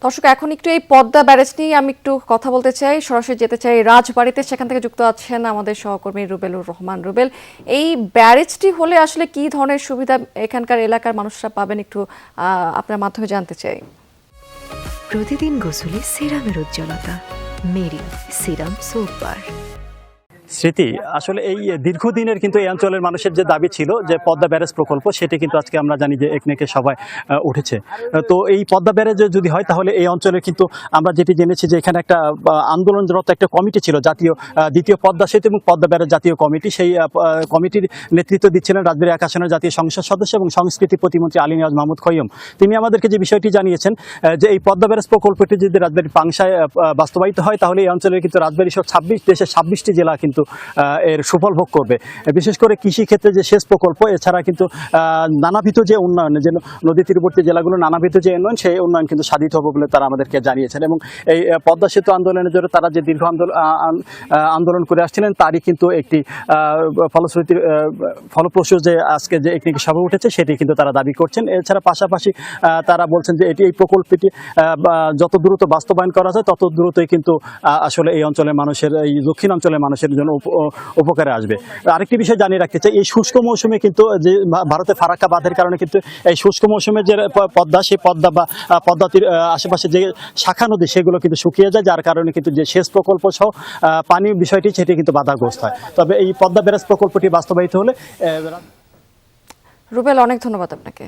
দর্শক এখন একটু এই পদ্মা ব্যারেজ নিয়ে আমি একটু কথা বলতে চাই, সরাসরি যেতে চাই রাজবাড়িতে। সেখান থেকে যুক্ত আছেন আমাদের সহকর্মী রুবেলুর রহমান। রুবেল, এই ব্যারেজটি হলে আসলে কি ধরনের সুবিধা এখানকার এলাকার মানুষরা পাবেন একটু আপনার মাধ্যমে জানতে চাই। প্রতিদিন গোসলে সিরামের উজ্জ্বলতা, মেরি সিরাম সোপ বার। স্মৃতি, আসলে এই দীর্ঘদিনের কিন্তু এই অঞ্চলের মানুষের যে দাবি ছিল যে পদ্মা ব্যারেজ প্রকল্প, সেটি কিন্তু আজকে আমরা জানি যে একনেকে সবাই উঠেছে। তো এই পদ্মা ব্যারেজ যদি হয় তাহলে এই অঞ্চলে কিন্তু আমরা যেটি জেনেছি যে এখানে একটা আন্দোলনরত একটা কমিটি ছিল, জাতীয় দ্বিতীয় পদ্মা সেতু এবং পদ্মা ব্যারেজ জাতীয় কমিটি। সেই কমিটির নেতৃত্ব দিচ্ছিলেন রাজবাড়ী 1 আসনের জাতীয় সংসদ সদস্য এবং সংস্কৃতি প্রতিমন্ত্রী আলী নিয়াজ মাহমুদ খৈয়ম। তিনি আমাদেরকে যে বিষয়টি জানিয়েছেন যে এই পদ্মা ব্যারেজ প্রকল্পটি যদি রাজবাড়ীর পাংশায় বাস্তবায়িত হয় তাহলে এই অঞ্চলের কিন্তু রাজবাড়ী সহ দেশের 26টি জেলা কিন্তু এর সুফল ভোগ করবে। বিশেষ করে কৃষি ক্ষেত্রে যে সেচ প্রকল্প, এছাড়া কিন্তু নানাবিধ যে উন্নয়ন, যে নদী তীরবর্তী জেলাগুলো নানাবিধ যে উন্নয়ন, সেই উন্নয়ন কিন্তু সাধিত হবে বলে তারা আমাদেরকে জানিয়েছেন। এবং এই পদ্মা সেতু আন্দোলনের জন্য তারা যে দীর্ঘ আন্দোলন করে আসছিলেন তারই কিন্তু একটি ফলপ্রসূ যে আজকে যে একটি সভা উঠেছে সেটি কিন্তু তারা দাবি করছেন। এছাড়া পাশাপাশি তারা বলছেন যে এই প্রকল্পটি যত দ্রুত বাস্তবায়ন করা যায় তত দ্রুতই কিন্তু আসলে এই অঞ্চলের মানুষের, এই দক্ষিণ অঞ্চলের মানুষের জন্য উপকারে আসবে। আরেকটি বিষয় জানিয়ে রাখতে চাই, এই শুষ্ক মৌসুমে কিন্তু যে ভারতের ফারাক্কা বাঁধের কারণে কিন্তু এই শুষ্ক মৌসুমে যে পদ্মা, সেই পদ্মা বা পদ্মাতির আশেপাশে যে শাখা নদী সেগুলো কিন্তু শুকিয়ে যায়, যার কারণে কিন্তু যে সেচ প্রকল্প সহ পানি বিষয়টি সেটি কিন্তু বাধাগ্রস্ত হয়। তবে এই পদ্মা ব্যারেজ প্রকল্পটি বাস্তবায়িত হলে রুবেল, অনেক ধন্যবাদ আপনাকে।